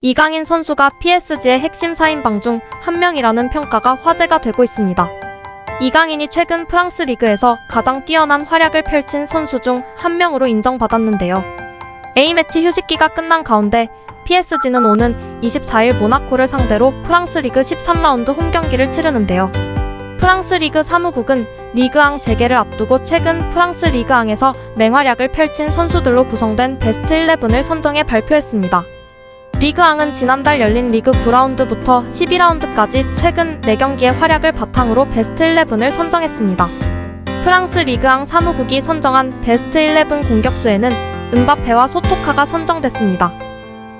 이강인 선수가 PSG의 핵심 4인방 중 한 명이라는 평가가 화제가 되고 있습니다. 이강인이 최근 프랑스 리그에서 가장 뛰어난 활약을 펼친 선수 중 한 명으로 인정받았는데요. A매치 휴식기가 끝난 가운데 PSG는 오는 24일 모나코를 상대로 프랑스 리그 13라운드 홈경기를 치르는데요. 프랑스 리그 사무국은 리그앙 재개를 앞두고 최근 프랑스 리그앙에서 맹활약을 펼친 선수들로 구성된 베스트 11을 선정해 발표했습니다. 리그앙은 지난달 열린 리그 9라운드부터 12라운드까지 최근 4경기의 활약을 바탕으로 베스트 11을 선정했습니다. 프랑스 리그앙 사무국이 선정한 베스트 11 공격수에는 은바페와 소토카가 선정됐습니다.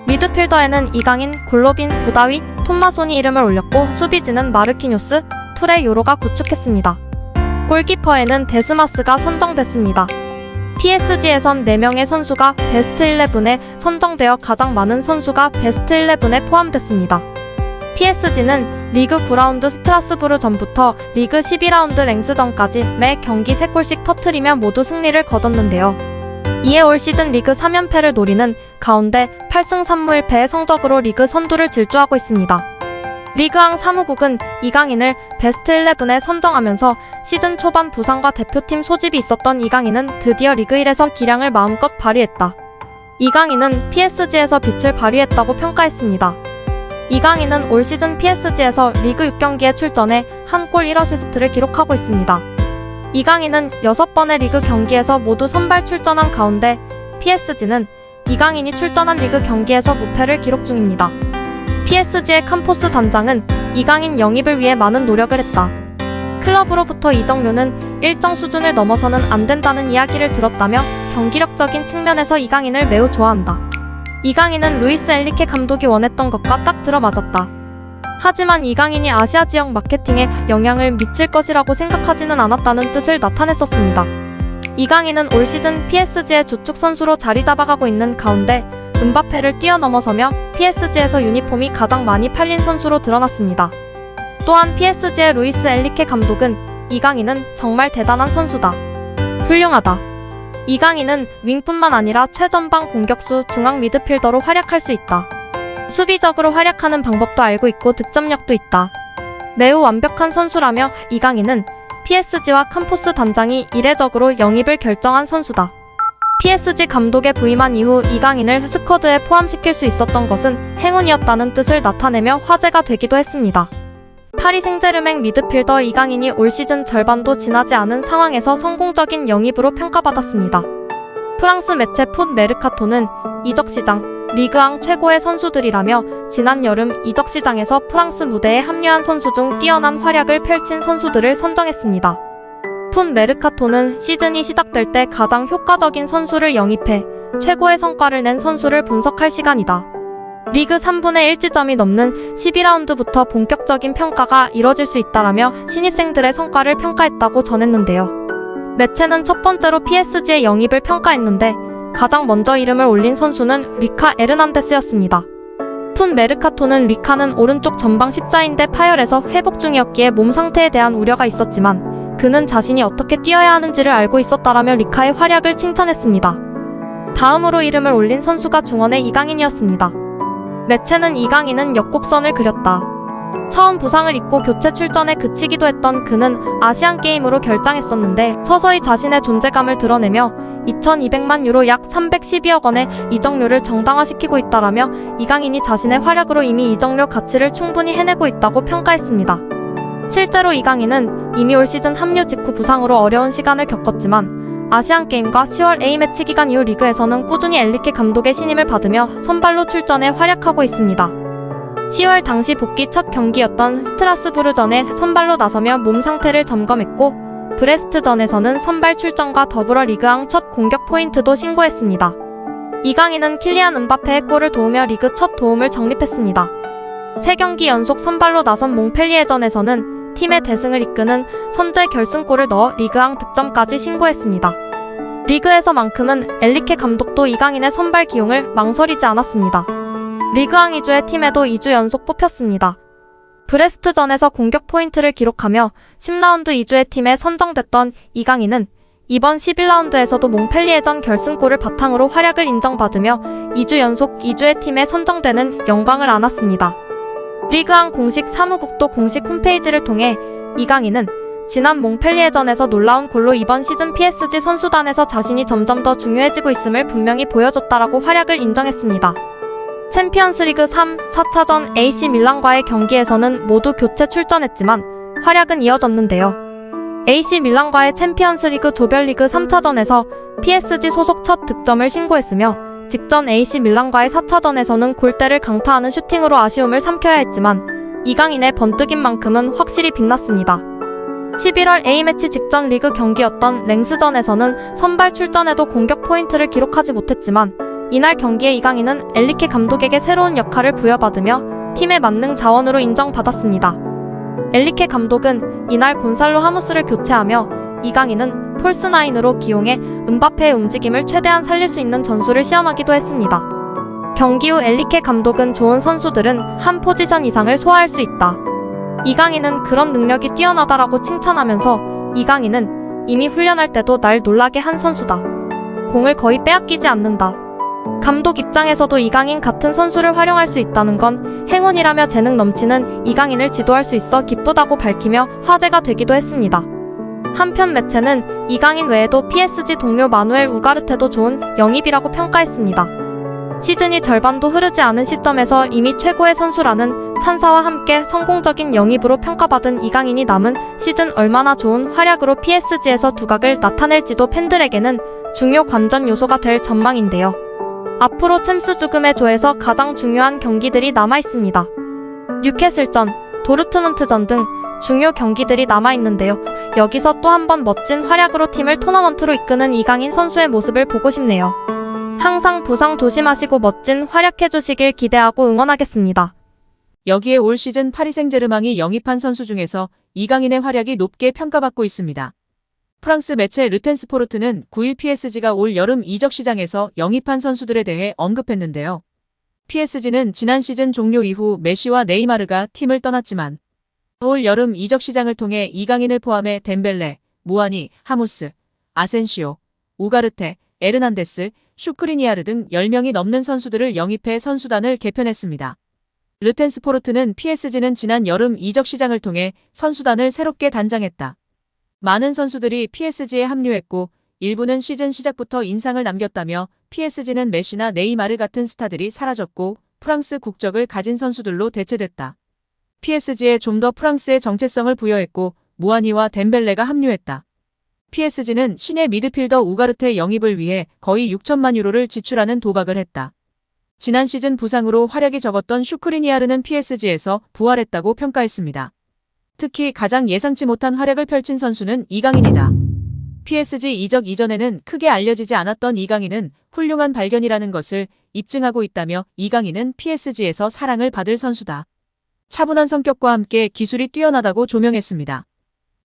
미드필더에는 이강인, 골로빈, 부다위, 톰마손이 이름을 올렸고 수비진은 마르키뇨스, 투레 요로가 구축했습니다. 골키퍼에는 데스마스가 선정됐습니다. PSG에선 4명의 선수가 베스트 11에 선정되어 가장 많은 선수가 베스트 11에 포함됐습니다. PSG는 리그 9라운드 스트라스부르전부터 리그 12라운드 랭스전까지 매 경기 3골씩 터뜨리며 모두 승리를 거뒀는데요. 이에 올 시즌 리그 3연패를 노리는 가운데 8승 3무 1패의 성적으로 리그 선두를 질주하고 있습니다. 리그앙 사무국은 이강인을 베스트 11에 선정하면서 시즌 초반 부상과 대표팀 소집이 있었던 이강인은 드디어 리그 1에서 기량을 마음껏 발휘했다. 이강인은 PSG에서 빛을 발휘했다고 평가했습니다. 이강인은 올 시즌 PSG에서 리그 6경기에 출전해 1골 1어시스트를 기록하고 있습니다. 이강인은 6번의 리그 경기에서 모두 선발 출전한 가운데 PSG는 이강인이 출전한 리그 경기에서 무패를 기록 중입니다. PSG의 캄포스 단장은 이강인 영입을 위해 많은 노력을 했다. 클럽으로부터 이적료는 일정 수준을 넘어서는 안 된다는 이야기를 들었다며 경기력적인 측면에서 이강인을 매우 좋아한다. 이강인은 루이스 엔리케 감독이 원했던 것과 딱 들어맞았다. 하지만 이강인이 아시아 지역 마케팅에 영향을 미칠 것이라고 생각하지는 않았다는 뜻을 나타냈었습니다. 이강인은 올 시즌 PSG의 주축 선수로 자리 잡아가고 있는 가운데 은바페를 뛰어넘어서며 PSG에서 유니폼이 가장 많이 팔린 선수로 드러났습니다. 또한 PSG의 루이스 엔리케 감독은 이강인은 정말 대단한 선수다. 훌륭하다. 이강인은 윙뿐만 아니라 최전방 공격수 중앙 미드필더로 활약할 수 있다. 수비적으로 활약하는 방법도 알고 있고 득점력도 있다. 매우 완벽한 선수라며 이강인은 PSG와 캄포스 단장이 이례적으로 영입을 결정한 선수다. PSG 감독에 부임한 이후 이강인을 스쿼드에 포함시킬 수 있었던 것은 행운이었다는 뜻을 나타내며 화제가 되기도 했습니다. 파리 생제르맹 미드필더 이강인이 올 시즌 절반도 지나지 않은 상황에서 성공적인 영입으로 평가받았습니다. 프랑스 매체 풋 메르카토는 이적시장, 리그앙 최고의 선수들이라며 지난 여름 이적시장에서 프랑스 무대에 합류한 선수 중 뛰어난 활약을 펼친 선수들을 선정했습니다. 풋 메르카토는 시즌이 시작될 때 가장 효과적인 선수를 영입해 최고의 성과를 낸 선수를 분석할 시간이다. 리그 3분의 1지점이 넘는 12라운드부터 본격적인 평가가 이뤄질 수 있다라며 신입생들의 성과를 평가했다고 전했는데요. 매체는 첫 번째로 PSG의 영입을 평가했는데 가장 먼저 이름을 올린 선수는 리카 에르난데스였습니다. 풋 메르카토는 리카는 오른쪽 전방 십자인대 파열에서 회복 중이었기에 몸 상태에 대한 우려가 있었지만 그는 자신이 어떻게 뛰어야 하는지를 알고 있었다라며 리카의 활약을 칭찬했습니다. 다음으로 이름을 올린 선수가 중원의 이강인이었습니다. 매체는 이강인은 역곡선을 그렸다. 처음 부상을 입고 교체 출전에 그치기도 했던 그는 아시안게임으로 결장했었는데 서서히 자신의 존재감을 드러내며 2,200만 유로 약 312억 원의 이적료를 정당화시키고 있다라며 이강인이 자신의 활약으로 이미 이적료 가치를 충분히 해내고 있다고 평가했습니다. 실제로 이강인은 이미 올 시즌 합류 직후 부상으로 어려운 시간을 겪었지만 아시안게임과 10월 A매치 기간 이후 리그에서는 꾸준히 엔리케 감독의 신임을 받으며 선발로 출전해 활약하고 있습니다. 10월 당시 복귀 첫 경기였던 스트라스부르전에 선발로 나서며 몸 상태를 점검했고 브레스트전에서는 선발 출전과 더불어 리그앙 첫 공격 포인트도 신고했습니다. 이강인은 킬리안 은바페의 골을 도우며 리그 첫 도움을 적립했습니다. 3경기 연속 선발로 나선 몽펠리에전에서는 팀의 대승을 이끄는 선제 결승골을 넣어 리그앙 득점까지 신고했습니다. 리그에서만큼은 엔리케 감독도 이강인의 선발 기용을 망설이지 않았습니다. 리그앙 2주의 팀에도 2주 연속 뽑혔습니다. 브레스트전에서 공격 포인트를 기록하며 10라운드 2주의 팀에 선정됐던 이강인은 이번 11라운드에서도 몽펠리에전 결승골을 바탕으로 활약을 인정받으며 2주 연속 2주의 팀에 선정되는 영광을 안았습니다. 리그왕 공식 사무국도 공식 홈페이지를 통해 이강인은 지난 몽펠리에전에서 놀라운 골로 이번 시즌 PSG 선수단에서 자신이 점점 더 중요해지고 있음을 분명히 보여줬다라고 활약을 인정했습니다. 챔피언스리그 3, 4차전 AC 밀란과의 경기에서는 모두 교체 출전했지만 활약은 이어졌는데요. AC 밀란과의 챔피언스리그 조별리그 3차전에서 PSG 소속 첫 득점을 신고했으며 직전 AC 밀란과의 4차전에서는 골대를 강타하는 슈팅으로 아쉬움을 삼켜야 했지만 이강인의 번뜩인 만큼은 확실히 빛났습니다. 11월 A매치 직전 리그 경기였던 랭스전에서는 선발 출전에도 공격 포인트를 기록하지 못했지만 이날 경기에 이강인은 엔리케 감독에게 새로운 역할을 부여받으며 팀의 만능 자원으로 인정받았습니다. 엔리케 감독은 이날 곤살로 하무스를 교체하며 이강인은 폴스9으로 기용해 음바페의 움직임을 최대한 살릴 수 있는 전술을 시험하기도 했습니다. 경기 후 엔리케 감독은 좋은 선수들은 한 포지션 이상을 소화할 수 있다. 이강인은 그런 능력이 뛰어나다라고 칭찬하면서 이강인은 이미 훈련할 때도 날 놀라게 한 선수다. 공을 거의 빼앗기지 않는다. 감독 입장에서도 이강인 같은 선수를 활용할 수 있다는 건 행운이라며 재능 넘치는 이강인을 지도할 수 있어 기쁘다고 밝히며 화제가 되기도 했습니다. 한편 매체는 이강인 외에도 PSG 동료 마누엘 우가르테도 좋은 영입이라고 평가했습니다. 시즌이 절반도 흐르지 않은 시점에서 이미 최고의 선수라는 찬사와 함께 성공적인 영입으로 평가받은 이강인이 남은 시즌 얼마나 좋은 활약으로 PSG에서 두각을 나타낼지도 팬들에게는 중요 관전 요소가 될 전망인데요. 앞으로 챔스 죽음의 조에서 가장 중요한 경기들이 남아있습니다. 뉴캐슬전, 도르트문트전 등 중요 경기들이 남아있는데요. 여기서 또 한 번 멋진 활약으로 팀을 토너먼트로 이끄는 이강인 선수의 모습을 보고 싶네요. 항상 부상 조심하시고 멋진 활약해주시길 기대하고 응원하겠습니다. 여기에 올 시즌 파리 생제르맹이 영입한 선수 중에서 이강인의 활약이 높게 평가받고 있습니다. 프랑스 매체 르텐스포르트는 9일 PSG가 올 여름 이적 시장에서 영입한 선수들에 대해 언급했는데요. PSG는 지난 시즌 종료 이후 메시와 네이마르가 팀을 떠났지만 올 여름 이적 시장을 통해 이강인을 포함해 덴벨레, 무아니, 하무스, 아센시오, 우가르테, 에르난데스, 슈크리니아르 등 10명이 넘는 선수들을 영입해 선수단을 개편했습니다. 르텐스포르트는 PSG는 지난 여름 이적 시장을 통해 선수단을 새롭게 단장했다. 많은 선수들이 PSG에 합류했고 일부는 시즌 시작부터 인상을 남겼다며 PSG는 메시나 네이마르 같은 스타들이 사라졌고 프랑스 국적을 가진 선수들로 대체됐다. PSG에 좀 더 프랑스의 정체성을 부여했고 무아니와 덴벨레가 합류했다. PSG는 신예 미드필더 우가르테 영입을 위해 거의 6천만 유로를 지출하는 도박을 했다. 지난 시즌 부상으로 활약이 적었던 슈크리니아르는 PSG에서 부활했다고 평가했습니다. 특히 가장 예상치 못한 활약을 펼친 선수는 이강인이다. PSG 이적 이전에는 크게 알려지지 않았던 이강인은 훌륭한 발견이라는 것을 입증하고 있다며 이강인은 PSG에서 사랑을 받을 선수다. 차분한 성격과 함께 기술이 뛰어나다고 조명했습니다.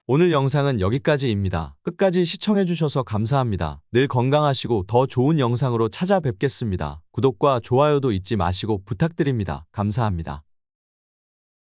오늘 영상은 여기까지입니다. 끝까지 시청해주셔서 감사합니다. 늘 건강하시고 더 좋은 영상으로 찾아뵙겠습니다. 구독과 좋아요도 잊지 마시고 부탁드립니다. 감사합니다.